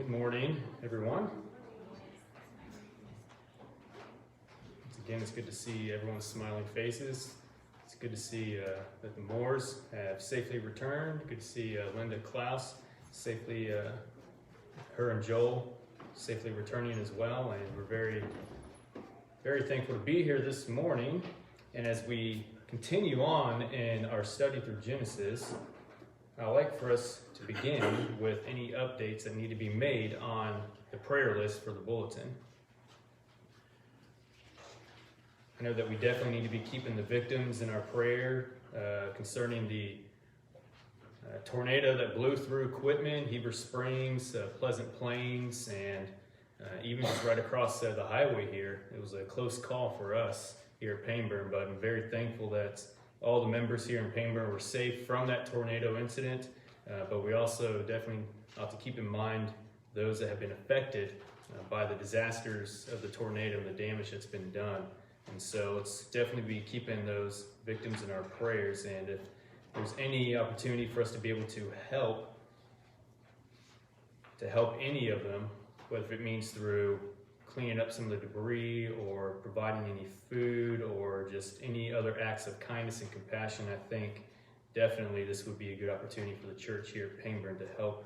Good morning, everyone. Once again, it's good to see everyone's smiling faces. It's good to see that the Moores have safely returned. Good to see Linda Klaus safely, her and Joel safely returning as well. And we're very, very thankful to be here this morning. And as we continue on in our study through Genesis, I'd like for us to begin with any updates that need to be made on the prayer list for the bulletin. I know that we definitely need to be keeping the victims in our prayer concerning the tornado that blew through Quitman, Heber Springs, Pleasant Plains, and even just right across the highway here. It was a close call for us here at Painburn, but I'm very thankful that all the members here in Painburn were safe from that tornado incident, but we also definitely have to keep in mind those that have been affected by the disasters of the tornado and the damage that's been done. And so let's definitely be keeping those victims in our prayers, and if there's any opportunity for us to be able to help any of them, whether it means through cleaning up some of the debris or providing any food or just any other acts of kindness and compassion, I think definitely this would be a good opportunity for the church here at Painburn to help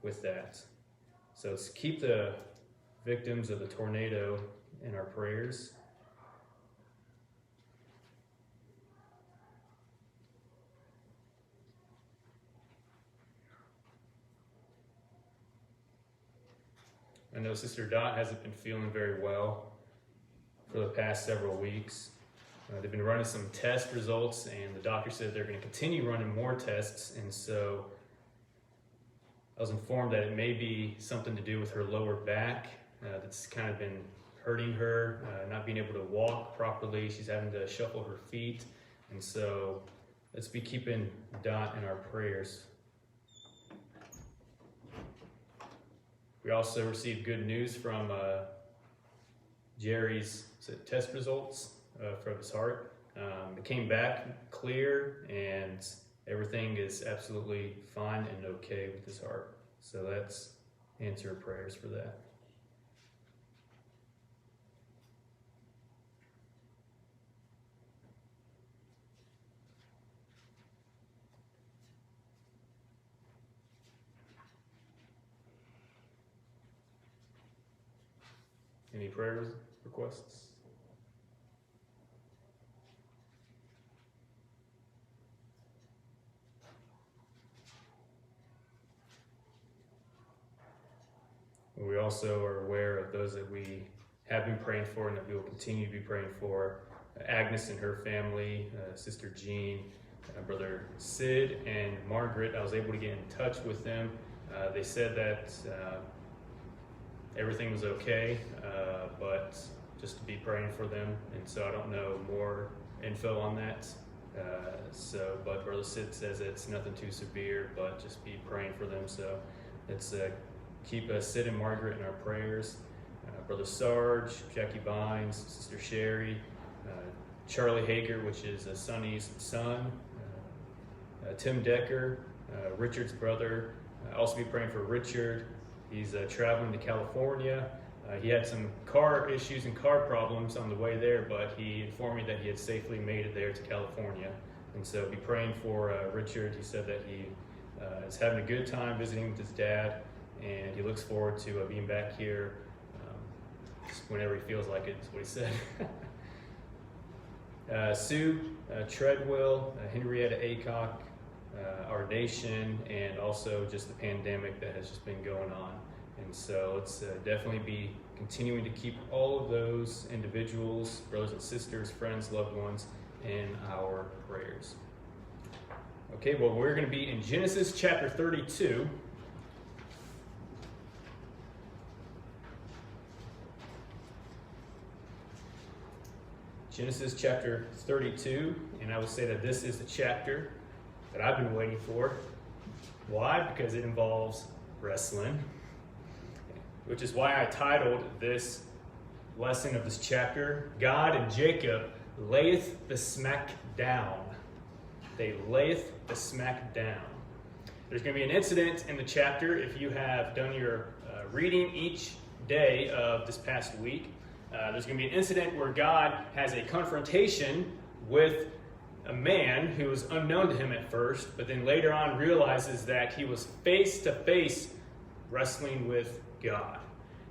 with that. So let's keep the victims of the tornado in our prayers. I know Sister Dot hasn't been feeling very well for the past several weeks. They've been running some test results, and the doctor said they're going to continue running more tests, and so I was informed that it may be something to do with her lower back that's kind of been hurting her, not being able to walk properly. She's having to shuffle her feet, and so let's be keeping Dot in our prayers. We also received good news from Jerry's test results from his heart. It came back clear, and everything is absolutely fine and okay with his heart. So let's answer prayers for that. Any prayer requests? We also are aware of those that we have been praying for and that we will continue to be praying for. Agnes and her family, Sister Jean, Brother Sid, and Margaret. I was able to get in touch with them. They said that everything was okay, but just to be praying for them. And so I don't know more info on that. But Brother Sid says it's nothing too severe, but just be praying for them. So let's keep Sid and Margaret in our prayers. Brother Sarge, Jackie Vines, Sister Sherry, Charlie Hager, which is Sonny's son, Tim Decker, Richard's brother. Also be praying for Richard. He's traveling to California. He had some car issues and car problems on the way there, but he informed me that he had safely made it there to California. And so be praying for Richard. He said that he is having a good time visiting with his dad, and he looks forward to being back here just whenever he feels like it, is what he said. Sue Treadwell, Henrietta Aycock, our nation, and also just the pandemic that has just been going on. And so let's definitely be continuing to keep all of those individuals, brothers and sisters, friends, loved ones, in our prayers. Okay, well, we're going to be in Genesis chapter 32. Genesis chapter 32, and I would say that this is the chapter that I've been waiting for. Why? Because it involves wrestling, which is why I titled this lesson of this chapter, God and Jacob layeth the smack down. They layeth the smack down. There's going to be an incident in the chapter. If you have done your reading each day of this past week, there's going to be an incident where God has a confrontation with a man who was unknown to him at first, but then later on realizes that he was face to face wrestling with God.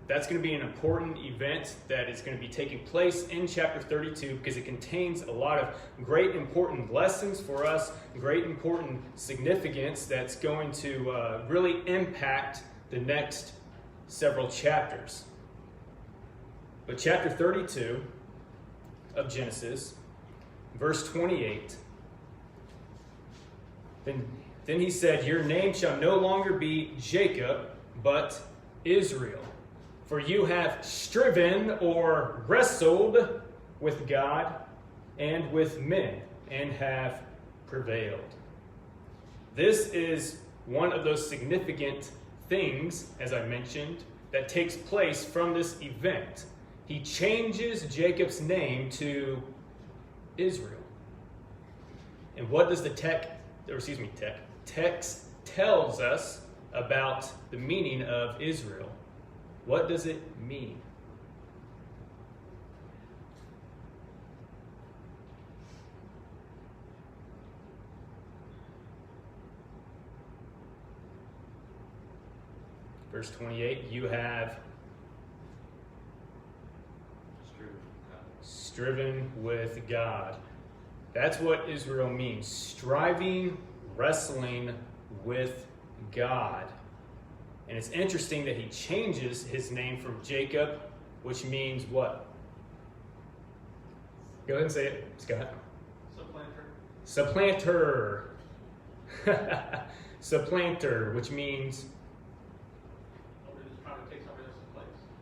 That's going to be an important event that is going to be taking place in chapter 32 because it contains a lot of great important lessons for us, great important significance that's going to really impact the next several chapters. But chapter 32 of Genesis, verse 28, then he said, "Your name shall no longer be Jacob, but Israel. For you have striven or wrestled with God and with men, and have prevailed." This is one of those significant things, as I mentioned, that takes place from this event. He changes Jacob's name to Israel. And what does the text tells us about the meaning of Israel? What does it mean? Verse 28, you have striven with God. That's what Israel means. Striving, wrestling with God. And it's interesting that he changes his name from Jacob, which means what? Go ahead and say it, Scott. Supplanter. Supplanter, which means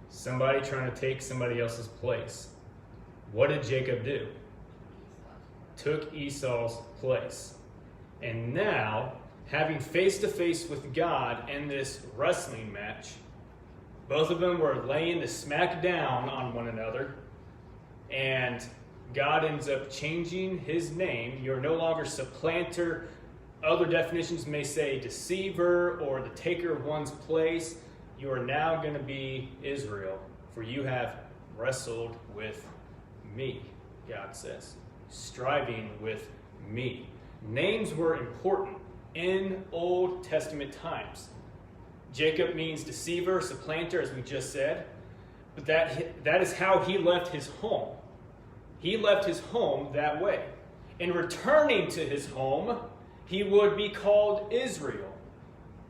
somebody trying to take somebody else's place. What did Jacob do? Took Esau's place. And now, having face-to-face with God in this wrestling match, both of them were laying the SmackDown on one another, and God ends up changing his name. You're no longer supplanter. Other definitions may say deceiver or the taker of one's place. You are now going to be Israel, for you have wrestled with me, God says, striving with me. Names were important in Old Testament times. Jacob means deceiver, supplanter, as we just said, but that is how he left his home. He left his home that way. In returning to his home, he would be called Israel.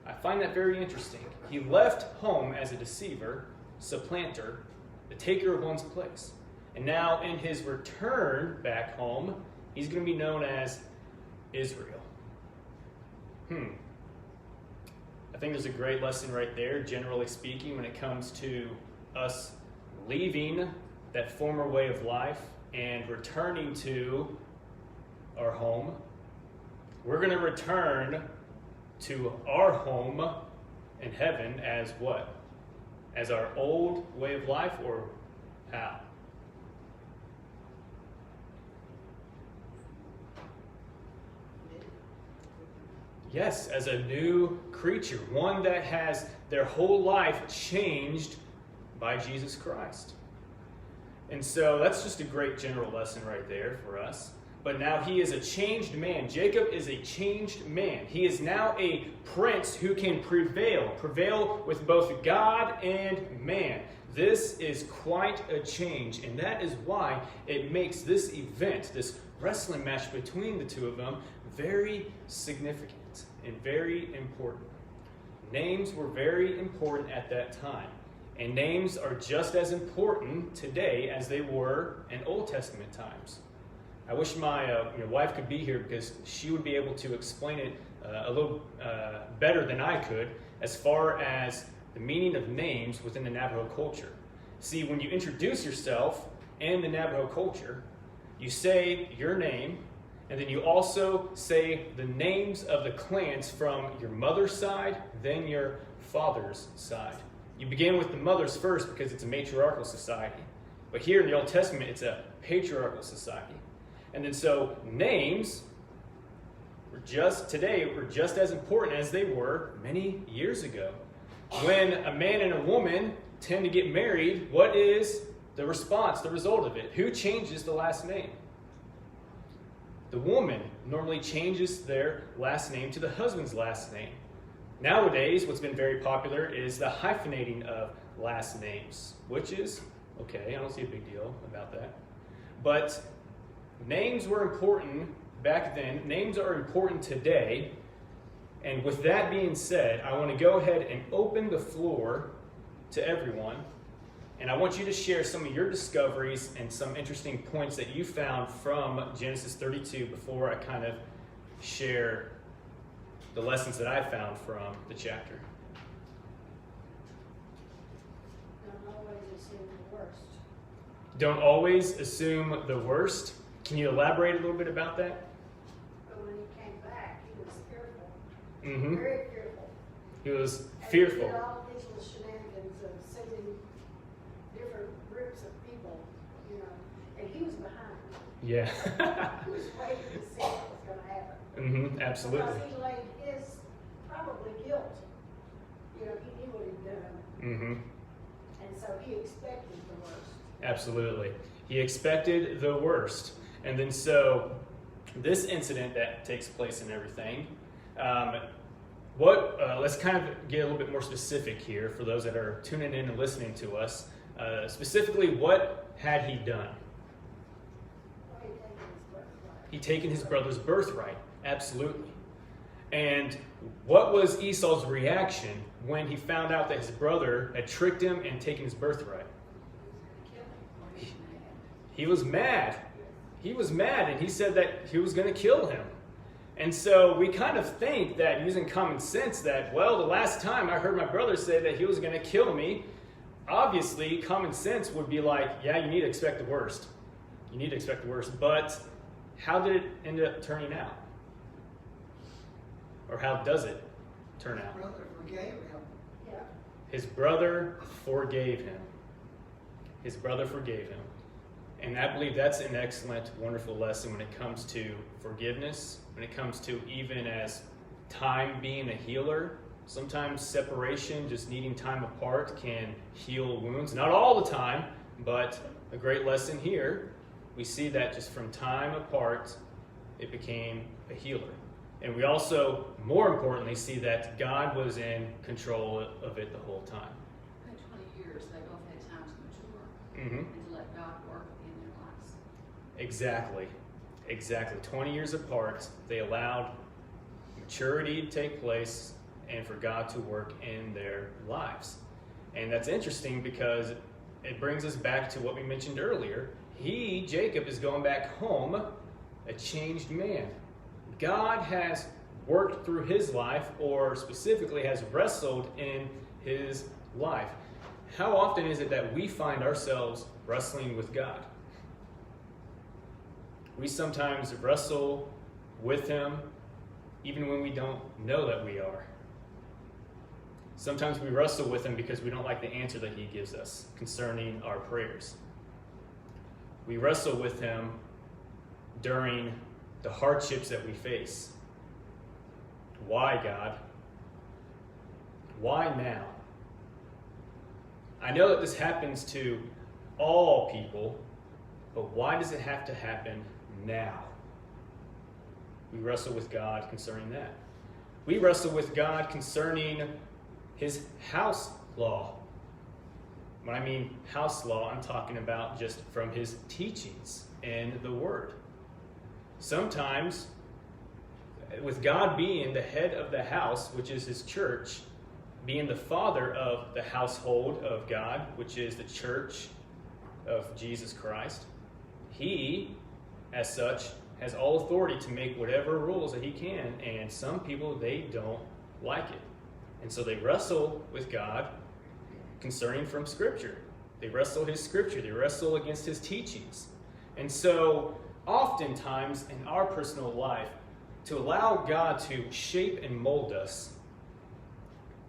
I find that very interesting. He left home as a deceiver, supplanter, the taker of one's place. And now in his return back home, he's going to be known as Israel. I think there's a great lesson right there, generally speaking, when it comes to us leaving that former way of life and returning to our home. We're going to return to our home in heaven as what? As our old way of life, or how? Yes, as a new creature, one that has their whole life changed by Jesus Christ. And so that's just a great general lesson right there for us. But now he is a changed man. Jacob is a changed man. He is now a prince who can prevail with both God and man. This is quite a change, and that is why it makes this event, this wrestling match between the two of them, very significant and very important. Names were very important at that time, and names are just as important today as they were in Old Testament times. I wish my wife could be here because she would be able to explain it a little better than I could as far as the meaning of names within the Navajo culture. See, when you introduce yourself in the Navajo culture, you say your name, and then you also say the names of the clans from your mother's side, then your father's side. You begin with the mother's first because it's a matriarchal society. But here in the Old Testament, it's a patriarchal society. And then so names were just as important as they were many years ago. when a man and a woman tend to get married, what is the response, the result of it? Who changes the last name? The woman normally changes their last name to the husband's last name. Nowadays, what's been very popular is the hyphenating of last names, which is okay. I don't see a big deal about that. But names were important back then. Names are important today. And with that being said, I want to go ahead and open the floor to everyone. And I want you to share some of your discoveries and some interesting points that you found from Genesis 32 before I kind of share the lessons that I found from the chapter. Don't always assume the worst. Don't always assume the worst. Can you elaborate a little bit about that? But when he came back, he was fearful. Mm-hmm. Very fearful. He was And fearful. he did all these little shenanigans of sending different groups of people, you know, and he was behind. Yeah. He was waiting to see what was going to happen. Mm-hmm. Absolutely. Because he laid his probably guilt. You know, he knew what he'd done. Mm-hmm. And so he expected the worst. Absolutely. He expected the worst. And then so this incident that takes place and everything, let's kind of get a little bit more specific here for those that are tuning in and listening to us. Specifically, what had he done? He'd taken his brother's birthright. Absolutely. And what was Esau's reaction when he found out that his brother had tricked him and taken his birthright? He was mad. He was mad, and he said that he was going to kill him. And so we kind of think that, using common sense, that, well, the last time I heard my brother say that he was going to kill me, obviously common sense would be like, yeah, you need to expect the worst. You need to expect the worst. But how did it end up turning out? Or how does it turn out? His brother forgave him. Yeah. His brother forgave him. His brother forgave him. And I believe that's an excellent, wonderful lesson when it comes to forgiveness, when it comes to even as time being a healer. Sometimes separation, just needing time apart, can heal wounds. Not all the time, but a great lesson here. We see that just from time apart, it became a healer. And we also, more importantly, see that God was in control of it the whole time. In 20 years, they both had time to mature Mm-hmm. and to let God work in their lives. Exactly. 20 years apart, they allowed maturity to take place and for God to work in their lives. And that's interesting because it brings us back to what we mentioned earlier. Jacob, is going back home a changed man. God has worked through his life, or specifically has wrestled in his life. How often is it that we find ourselves wrestling with God? We sometimes wrestle with him even when we don't know that we are. Sometimes we wrestle with him because we don't like the answer that he gives us concerning our prayers. We wrestle with him during the hardships that we face. Why, God? Why now? I know that this happens to all people, but why does it have to happen now? We wrestle with God concerning that. We wrestle with God concerning his house law. When I mean house law, I'm talking about just from his teachings in the Word. Sometimes, with God being the head of the house, which is his church, being the father of the household of God, which is the church of Jesus Christ, he, as such, has all authority to make whatever rules that he can, and some people, they don't like it. And so they wrestle with God concerning from Scripture. They wrestle his Scripture. They wrestle against his teachings. And so, oftentimes in our personal life, to allow God to shape and mold us,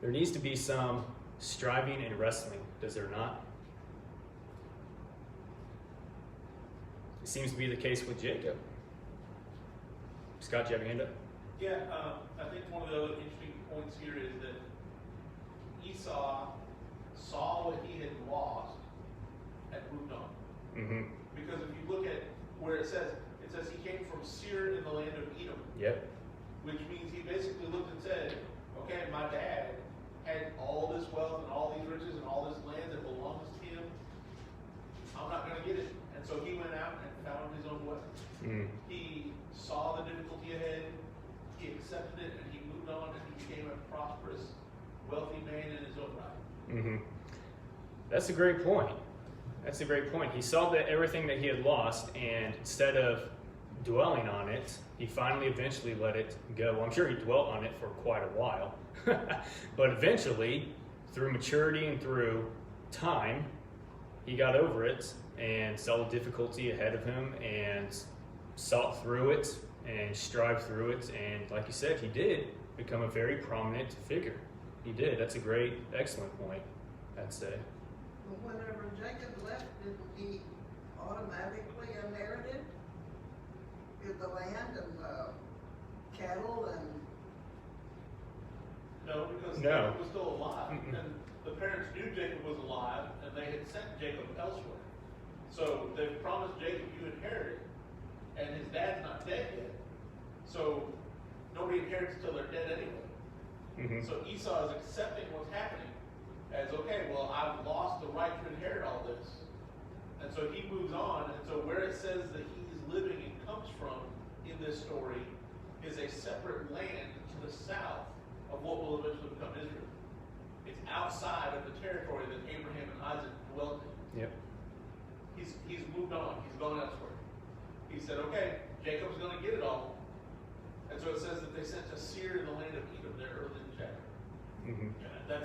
there needs to be some striving and wrestling, does there not? It seems to be the case with Jacob. Scott, do you have your hand up? Yeah, I think one of the other interesting points here is that Esau saw what he had lost and moved on. Mm-hmm. Because if you look at where it says he came from Seir in the land of Edom. Yep. Which means he basically looked and said, okay, my dad had all this wealth and all these riches and all this land that belongs to him. I'm not going to get it. And so he went out and found his own way. Mm. He saw the difficulty ahead, he accepted it, and he moved on, and he became a prosperous, wealthy man in his own right. Mm-hmm. That's a great point. That's a great point. He saw that everything that he had lost, and instead of dwelling on it, he finally eventually let it go. Well, I'm sure he dwelt on it for quite a while. But eventually, through maturity and through time, he got over it and saw the difficulty ahead of him and sought through it and strived through it. And like you said, he did become a very prominent figure. He did. That's a great, excellent point, I'd say. Well, whenever Jacob left, didn't he automatically inherited the land and the cattle and? No, because No. Jacob was still alive. Mm-mm. And the parents knew Jacob was alive, and they had sent Jacob elsewhere. So they promised Jacob, you inherit it. And his dad's not dead yet. So nobody inherits until they're dead anyway. Mm-hmm. So Esau is accepting what's happening as, okay, well, I've lost the right to inherit all this. And so he moves on. And so where it says that he's living and comes from in this story is a separate land to the south of what will eventually become Israel. It's outside of the territory that Abraham and Isaac dwelt in. Yep. He's moved on. He's gone elsewhere. He said, okay, Jacob's going to get it all. And so it says that they sent to Seir in the land of Edom there early in the chapter. Mm-hmm. And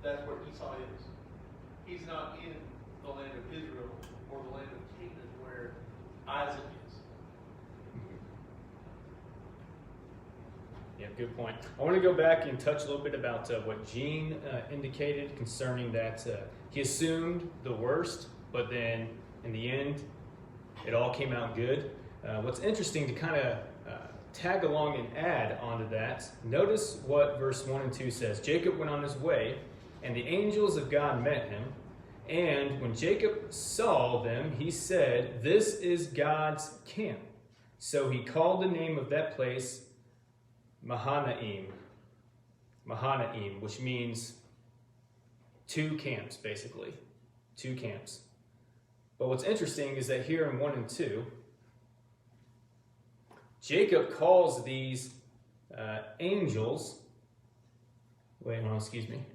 that's where Esau is. He's not in the land of Israel or the land of Canaan where Isaac is. Yeah, good point. I want to go back and touch a little bit about what Gene indicated concerning that he assumed the worst, but then in the end, it all came out good. What's interesting to kind of tag along and add onto that, notice what verse 1 and 2 says. Jacob went on his way, and the angels of God met him. And when Jacob saw them, he said, "This is God's camp." So he called the name of that place Mahanaim, which means two camps, basically. Two camps. But what's interesting is that here in 1 and 2, Jacob calls these angels, wait, hold on, excuse me.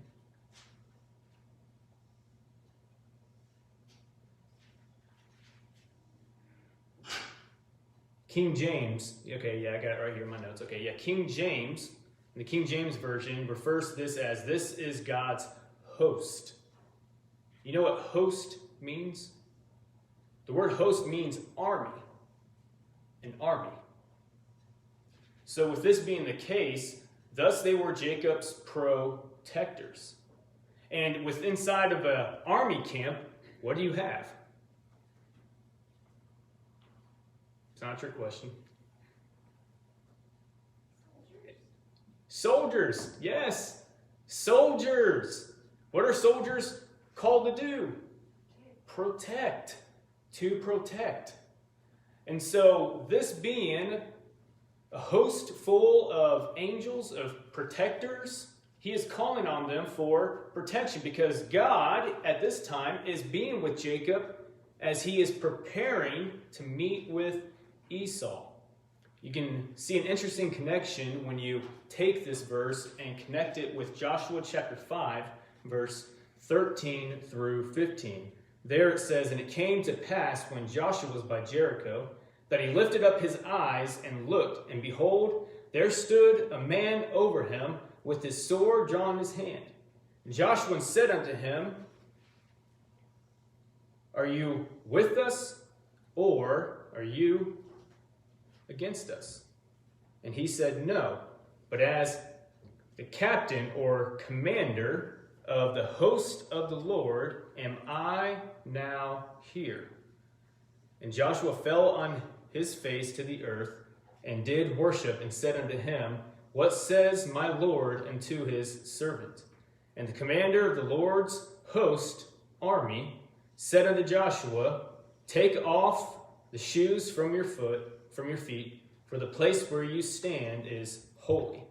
King James, okay, yeah, I got it right here in my notes. Okay, yeah, King James, the King James Version refers to this as, this is God's host. You know what host means? The word host means army, an army. So with this being the case, thus they were Jacob's protectors. And with inside of an army camp, what do you have? It's not a trick question. Soldiers, yes. Soldiers. What are soldiers called to do? Protect. To protect. And so this being a host full of angels, of protectors, he is calling on them for protection because God at this time is being with Jacob as he is preparing to meet with Esau. You can see an interesting connection when you take this verse and connect it with Joshua chapter 5, verse 13 through 15. There it says, "And it came to pass when Joshua was by Jericho, that he lifted up his eyes and looked, and behold, there stood a man over him with his sword drawn in his hand. And Joshua said unto him, Are you with us, or are you against us? And he said, No, but as the captain or commander of the host of the Lord am I now here. And Joshua fell on his face to the earth, and did worship, and said unto him, What says my Lord unto his servant? And the commander of the Lord's host army said unto Joshua, Take off the shoes from your feet, for the place where you stand is holy.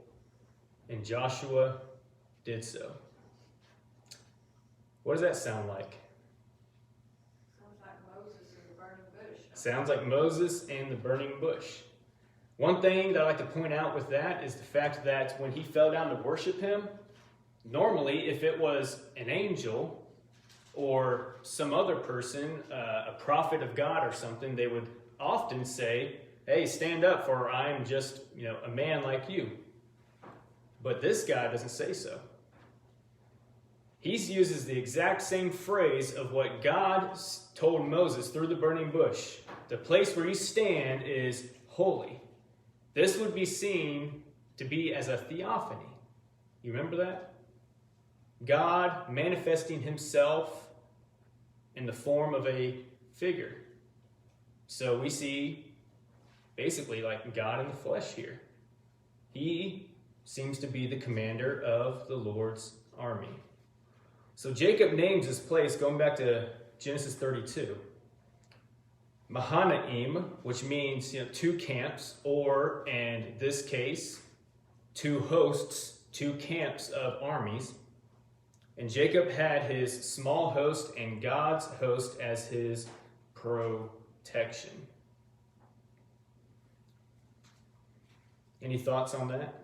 And Joshua did so. What does that sound like? Sounds like Moses and the burning bush. Sounds like Moses and the burning bush. One thing that I like to point out with that is the fact that when he fell down to worship him, normally if it was an angel or some other person, a prophet of God or something, they would often say, Hey, stand up, for I am just, a man like you. But this guy doesn't say so. He uses the exact same phrase of what God told Moses through the burning bush. The place where you stand is holy. This would be seen to be as a theophany. You remember that? God manifesting himself in the form of a figure. So we see basically like God in the flesh here. He seems to be the commander of the Lord's army. So Jacob names this place, going back to Genesis 32, Mahanaim, which means 2 camps, or in this case, 2 hosts, 2 camps of armies. And Jacob had his small host and God's host as his protection. Any thoughts on that?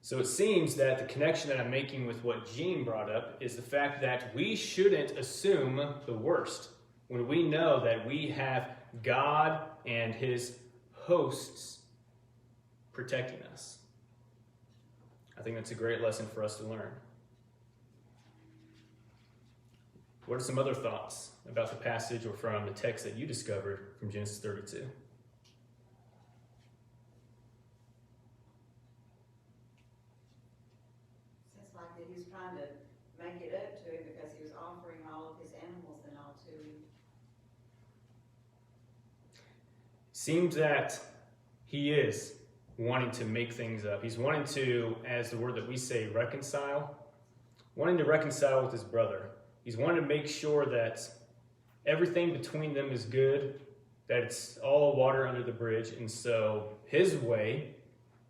So it seems that the connection that I'm making with what Jean brought up is the fact that we shouldn't assume the worst when we know that we have God and his hosts protecting us. I think that's a great lesson for us to learn. What are some other thoughts about the passage or from the text that you discovered from Genesis 32? Like that he's trying to make it up to him because he was offering all of his animals and all to him. Seems that he is wanting to make things up. He's wanting to, as the word that we say, reconcile. Wanting to reconcile with his brother. He's wanting to make sure that everything between them is good, that it's all water under the bridge. And so his way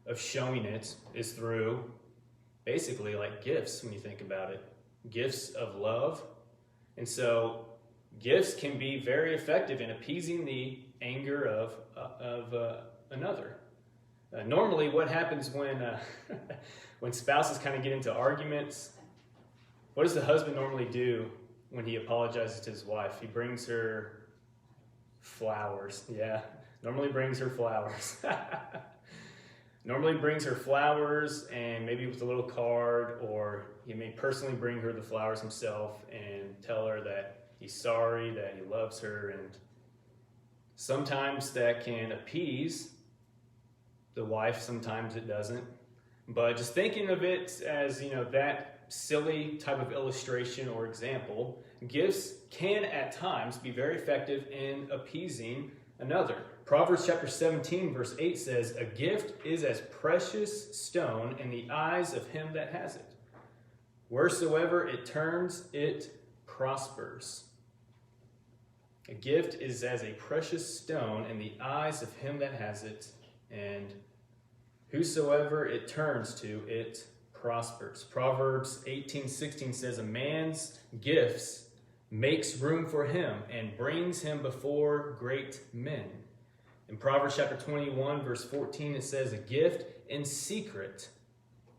of showing it is through basically like gifts when you think about it. Gifts of love. And so gifts can be very effective in appeasing the anger of another. Normally what happens when when spouses kind of get into arguments, what does the husband normally do when he apologizes to his wife? He brings her flowers. Yeah, normally brings her flowers. Normally brings her flowers and maybe with a little card, or he may personally bring her the flowers himself and tell her that he's sorry, that he loves her. And sometimes that can appease the wife, sometimes it doesn't. But just thinking of it as, that silly type of illustration or example, gifts can at times be very effective in appeasing another. Proverbs chapter 17 verse 8 says, A gift is as precious stone in the eyes of him that has it. Wheresoever it turns, it prospers. A gift is as a precious stone in the eyes of him that has it, and whosoever it turns to, it prospers. Proverbs 18:16 says, A man's gifts makes room for him and brings him before great men. In Proverbs chapter 21, verse 14, it says, A gift in secret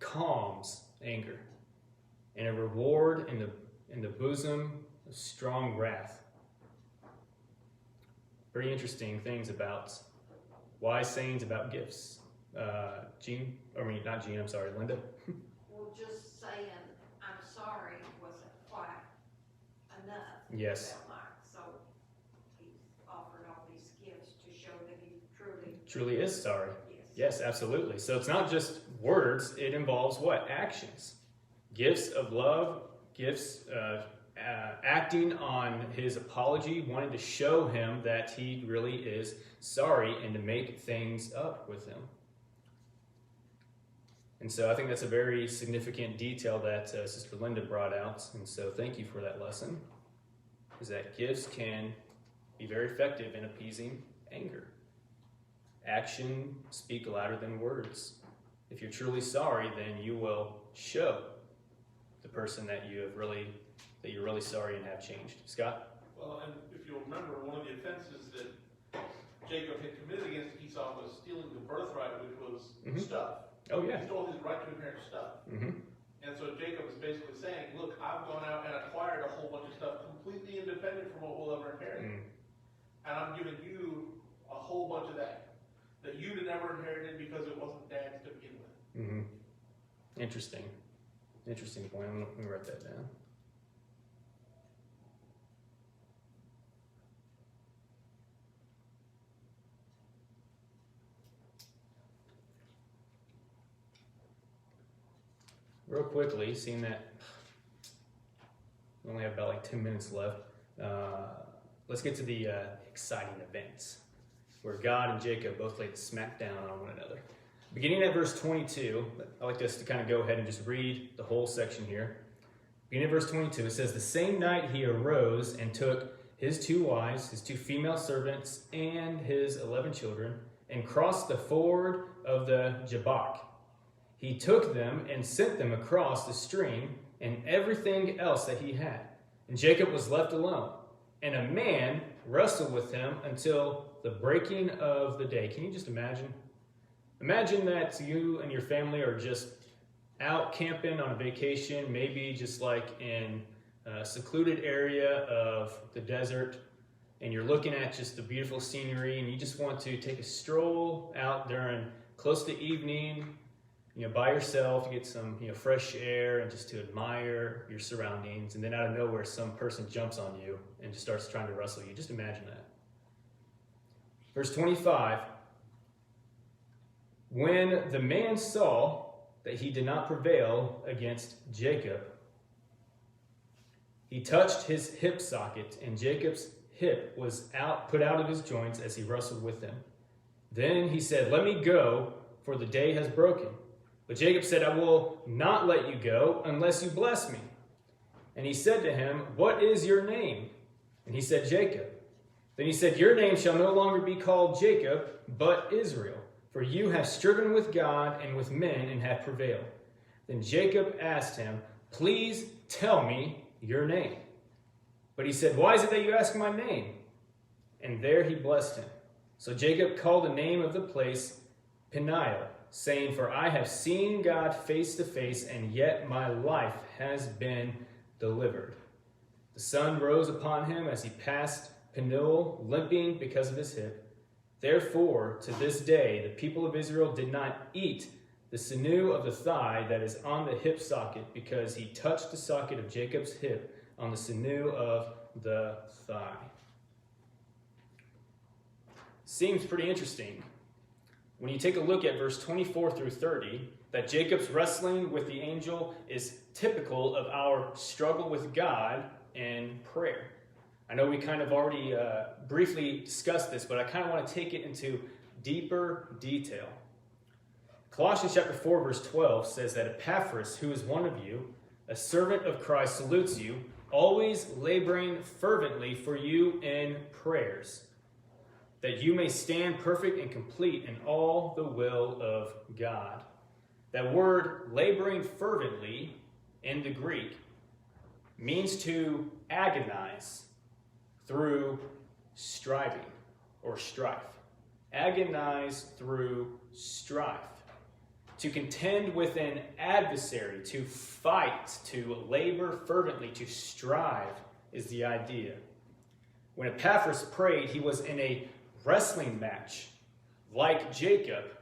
calms anger, and a reward in the bosom of strong wrath. Pretty interesting things about wise sayings about gifts. Linda. Well, just saying, I'm sorry wasn't quite enough. Yes. Felt like. So he's offered all these gifts to show that he Truly is sorry. Yes. Yes, absolutely. So it's not just words, it involves what? Actions. Gifts of love, gifts acting on his apology, wanting to show him that he really is sorry and to make things up with him. And so I think that's a very significant detail that Sister Linda brought out. And so thank you for that lesson, is that gifts can be very effective in appeasing anger. Action speak louder than words. If you're truly sorry, then you will show the person that you're really sorry and have changed. Scott? Well, and if you'll remember, one of the offenses that Jacob had committed against Esau was stealing the birthright, which was stuff. Oh, yeah. He stole his right to inherit stuff. And so Jacob is basically saying, look, I've gone out and acquired a whole bunch of stuff completely independent from what we'll ever inherit. And I'm giving you a whole bunch of that you'd never inherited because it wasn't dad's to begin with. Interesting. Interesting point. Let me write that down. Real quickly, seeing that we only have about like 10 minutes left, let's get to the exciting events where God and Jacob both laid SmackDown on one another. Beginning at verse 22, I like us to kind of go ahead and just read the whole section here. Beginning at verse 22, it says, "The same night he arose and took his 2 wives, his 2 female servants, and his 11 children, and crossed the ford of the Jabbok. He took them and sent them across the stream and everything else that he had. And Jacob was left alone. And a man wrestled with him until the breaking of the day." Can you just imagine? Imagine that you and your family are just out camping on a vacation, maybe just like in a secluded area of the desert, and you're looking at just the beautiful scenery, and you just want to take a stroll out during close to evening, by yourself to get some, fresh air and just to admire your surroundings. And then out of nowhere, some person jumps on you and just starts trying to wrestle you. Just imagine that. Verse 25, "When the man saw that he did not prevail against Jacob, he touched his hip socket, and Jacob's hip was put out of his joints as he wrestled with him. Then he said, 'Let me go, for the day has broken.' But Jacob said, 'I will not let you go unless you bless me.' And he said to him, 'What is your name?' And he said, 'Jacob.' Then he said, 'Your name shall no longer be called Jacob, but Israel, for you have striven with God and with men and have prevailed.' Then Jacob asked him, 'Please tell me your name.' But he said, 'Why is it that you ask my name?' And there he blessed him. So Jacob called the name of the place Peniel, saying, 'For I have seen God face to face, and yet my life has been delivered.' The sun rose upon him as he passed Peniel, limping because of his hip. Therefore, to this day, the people of Israel did not eat the sinew of the thigh that is on the hip socket, because he touched the socket of Jacob's hip on the sinew of the thigh." Seems pretty interesting when you take a look at verse 24 through 30, that Jacob's wrestling with the angel is typical of our struggle with God and prayer. I know we kind of already briefly discussed this, but I kind of want to take it into deeper detail. Colossians chapter 4, verse 12 says that Epaphras, who is one of you, a servant of Christ, salutes you, always laboring fervently for you in prayers, that you may stand perfect and complete in all the will of God. That word, laboring fervently, in the Greek, means to agonize through striving or strife. Agonize through strife. To contend with an adversary, to fight, to labor fervently, to strive is the idea. When Epaphras prayed, he was in a wrestling match, like Jacob,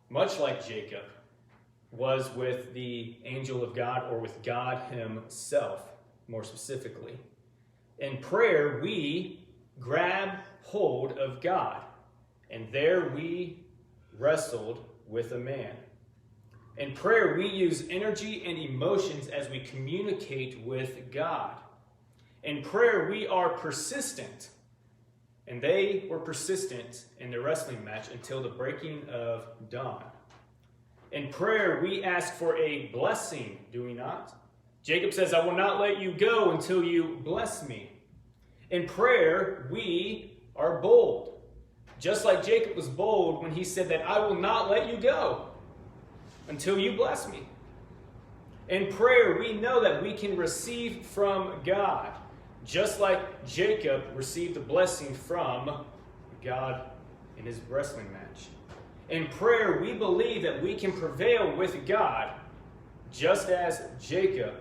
much like Jacob was with the angel of God, or with God himself, more specifically. In prayer, we grab hold of God, and there we wrestled with a man. In prayer, we use energy and emotions as we communicate with God. In prayer, we are persistent. And they were persistent in the wrestling match until the breaking of dawn. In prayer, we ask for a blessing, do we not? Jacob says, I will not let you go until you bless me. In prayer, we are bold. Just like Jacob was bold when he said that I will not let you go until you bless me. In prayer, we know that we can receive from God, just like Jacob received the blessing from God in his wrestling match. In prayer, we believe that we can prevail with God, just as Jacob,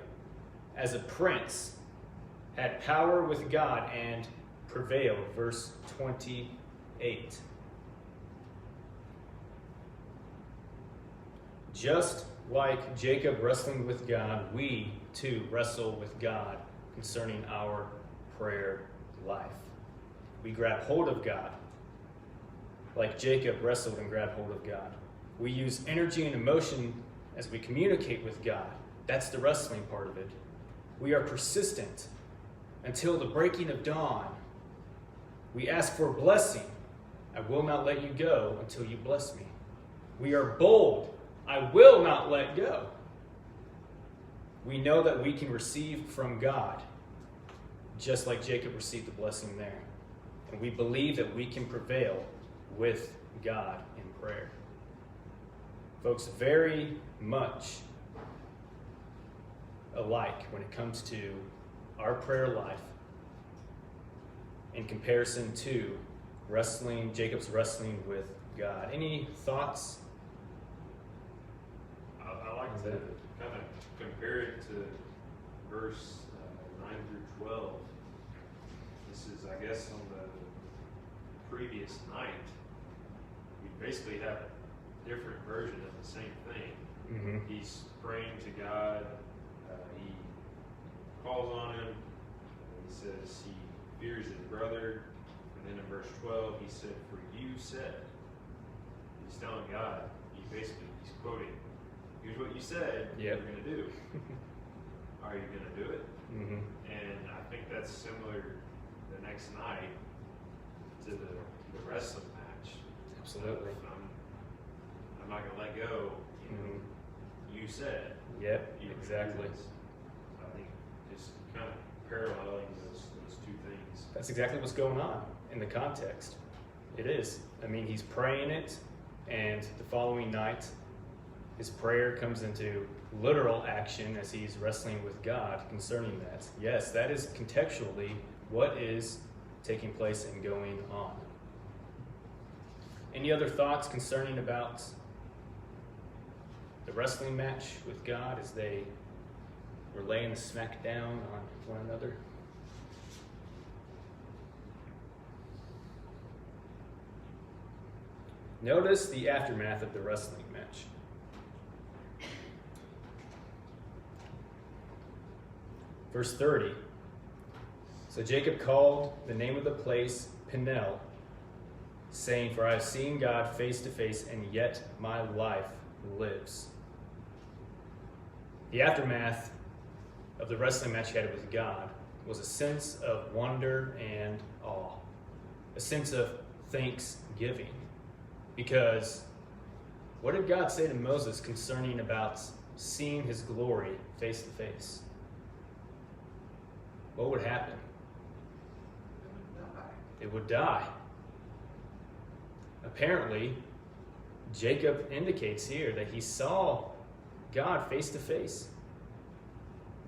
as a prince, had power with God and prevailed. Verse 28. Just like Jacob wrestling with God, we too wrestle with God concerning our prayer life. We grab hold of God like Jacob wrestled and grabbed hold of God. We use energy and emotion as we communicate with God. That's the wrestling part of it. We are persistent until the breaking of dawn. We ask for a blessing. I will not let you go until you bless me. We are bold. I will not let go. We know that we can receive from God, just like Jacob received the blessing there. And we believe that we can prevail with God in prayer. Folks, very much alike when it comes to our prayer life in comparison to Jacob's wrestling with God. Any thoughts? I like to kind of compare it to verse 9 through 12. This is, I guess, on the previous night. We basically have a different version of the same thing. Mm-hmm. He's praying to God. He calls on him. He says he fears his brother. And then in verse 12, he said, "For you said." He's telling God, he's quoting, "Here's what you said you're going to do. Are you going to do it?" Mm-hmm. And I think that's similar the next night to the wrestling match. Absolutely. I'm not going to let go. You said. Yep, exactly. I think just kind of paralleling those two things. That's exactly what's going on in the context. It is. I mean, he's praying it, and the following night, his prayer comes into literal action as he's wrestling with God concerning that. Yes, that is contextually what is taking place and going on. Any other thoughts concerning about the wrestling match with God as they were laying the SmackDown on one another? Notice the aftermath of the wrestling match. Verse 30. So Jacob called the name of the place Peniel, saying, "For I have seen God face to face, and yet my life lives." The aftermath of the wrestling match he had with God was a sense of wonder and awe, a sense of thanksgiving. Because what did God say to Moses concerning about seeing his glory face to face? What would happen? It would die. Apparently, Jacob indicates here that he saw God face to face.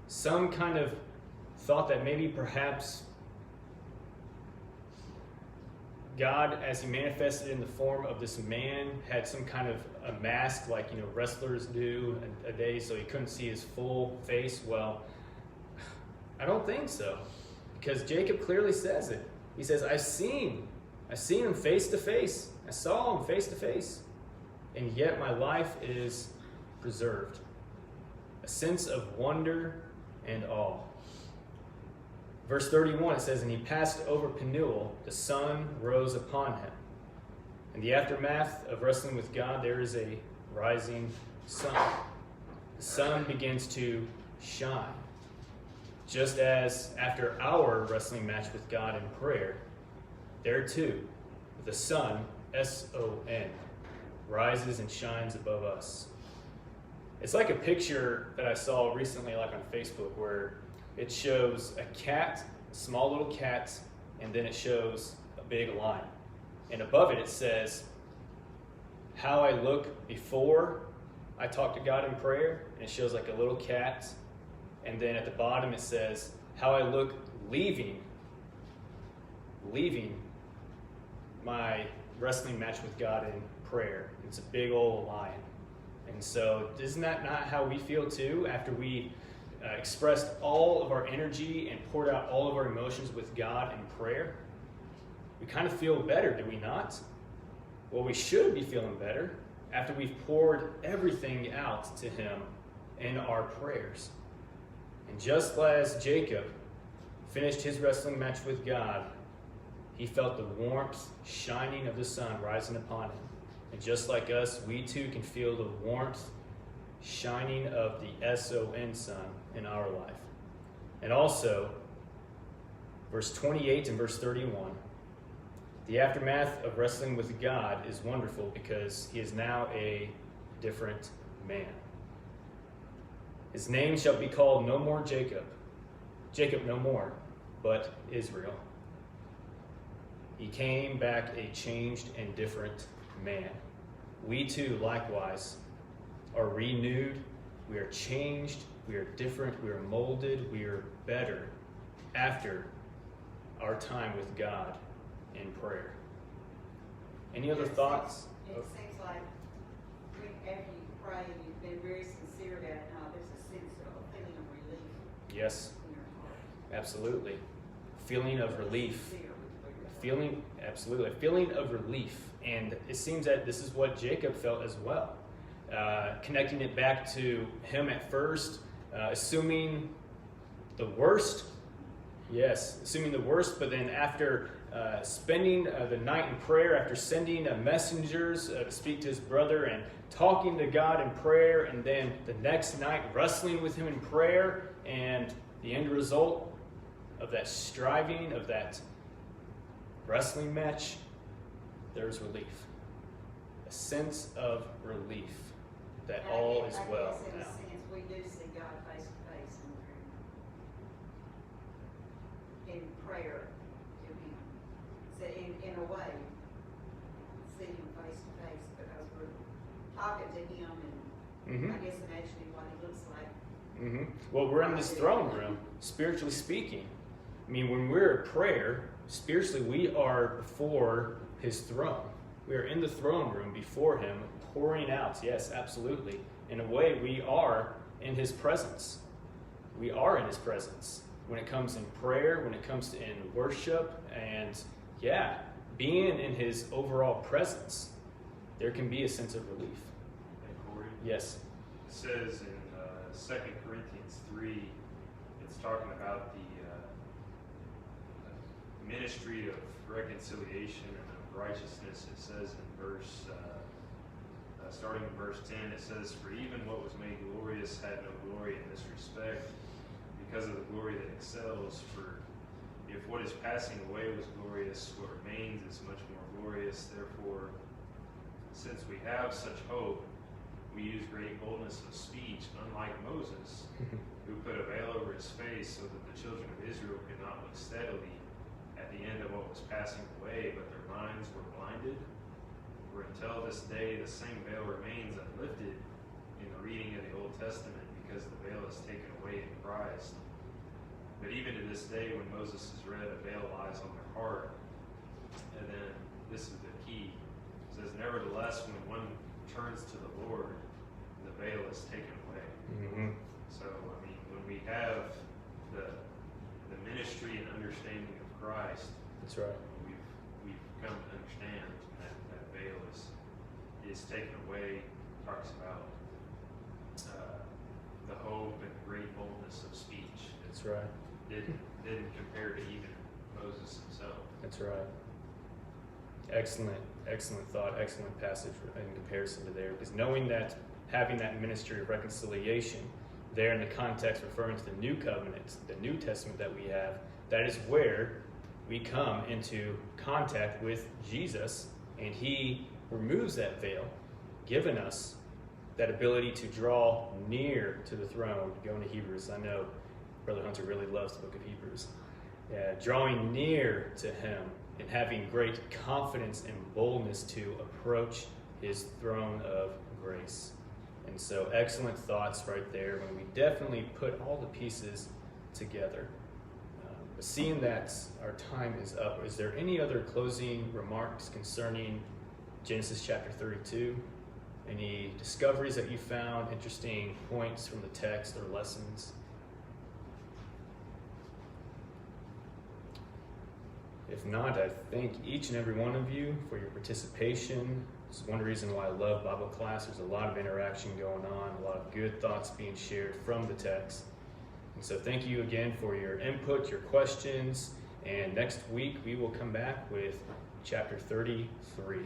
Some kind of thought that maybe perhaps God, as he manifested in the form of this man, had some kind of a mask like, wrestlers do a day so he couldn't see his full face. Well, I don't think so, because Jacob clearly says it. He says, I've seen him face to face. I saw him face to face, and yet my life is preserved. A sense of wonder and awe. Verse 31, it says, "And he passed over Peniel, the sun rose upon him." In the aftermath of wrestling with God, there is a rising sun. The sun begins to shine. Just as after our wrestling match with God in prayer, there too, the sun, S-O-N, rises and shines above us. It's like a picture that I saw recently, like on Facebook, where it shows a cat, a small little cat, and then it shows a big lion. And above it, it says, how I look before I talk to God in prayer, and it shows like a little cat. And then at the bottom, it says, how I look leaving my wrestling match with God in prayer. It's a big old lion. And so isn't that not how we feel too after we expressed all of our energy and poured out all of our emotions with God in prayer? We kind of feel better, do we not? Well, we should be feeling better after we've poured everything out to Him in our prayers. And just as Jacob finished his wrestling match with God, he felt the warmth shining of the sun rising upon him. And just like us, we too can feel the warmth shining of the S-O-N sun in our life. And also, verse 28 and verse 31, the aftermath of wrestling with God is wonderful because he is now a different man. His name shall be called no more Jacob no more, but Israel. He came back a changed and different man. We too, likewise, are renewed. We are changed. We are different. We are molded. We are better after our time with God in prayer. Any other thoughts? It seems like after you pray and you've been very sincere about it, now there's a sense of a feeling of relief Yes, in your heart. absolutely. Feeling of relief. Sincere with your heart. A feeling of relief. And it seems that this is what Jacob felt as well. Connecting it back to him at first, assuming the worst. Yes, assuming the worst, but then after spending the night in prayer, after sending messengers to speak to his brother and talking to God in prayer, and then the next night wrestling with him in prayer, and the end result of that striving, of that wrestling match, there's relief. A sense of relief that And all I is guess well in now. a sense, we do see God face to face in prayer to Him. So in a way, see Him face to face because we're talking to Him and Mm-hmm. I guess imagining what He looks like. Mm-hmm. Well, we're in this throne room, spiritually speaking. I mean, when we're in prayer, spiritually, we are before His throne. We are in the throne room before Him, pouring out. Yes, absolutely. In a way, we are in His presence. We are in His presence when it comes in prayer, when it comes in worship, and being in His overall presence, there can be a sense of relief. Hey, Corey, Yes. it says in 2 Corinthians 3, it's talking about the ministry of reconciliation and of righteousness. It says in verse, starting in verse 10, it says, "For even what was made glorious had no glory in this respect, because of the glory that excels. For if what is passing away was glorious, what remains is much more glorious. Therefore, since we have such hope, we use great boldness of speech, unlike Moses, who put a veil over his face so that the children of Israel could not look steadily at the end of what was passing away, but their minds were blinded. For until this day, the same veil remains unlifted in the reading of the Old Testament, because the veil is taken away in Christ. But even to this day, when Moses is read, a veil lies on their heart." And then this is the key. It says, "Nevertheless, when one turns to the Lord, the veil is taken away." Mm-hmm. So, I mean, when we have the ministry and understanding of Christ, That's right. we've come to understand that veil is taken away. Talks about the hope and great boldness of speech. That's right. Didn't compare to even Moses himself. That's right. Excellent thought, excellent passage in comparison to there. Because knowing that, having that ministry of reconciliation, there in the context referring to the new covenant, the New Testament that we have, that is where we come into contact with Jesus, and He removes that veil, giving us that ability to draw near to the throne, going to Hebrews. I know Brother Hunter really loves the book of Hebrews. Yeah, drawing near to him and having great confidence and boldness to approach his throne of grace. And so excellent thoughts right there when we definitely put all the pieces together. But seeing that our time is up, is there any other closing remarks concerning Genesis chapter 32? Any discoveries that you found, interesting points from the text or lessons? If not, I thank each and every one of you for your participation. It's one reason why I love Bible class. There's a lot of interaction going on, a lot of good thoughts being shared from the text. And so thank you again for your input, your questions. And next week we will come back with chapter 33.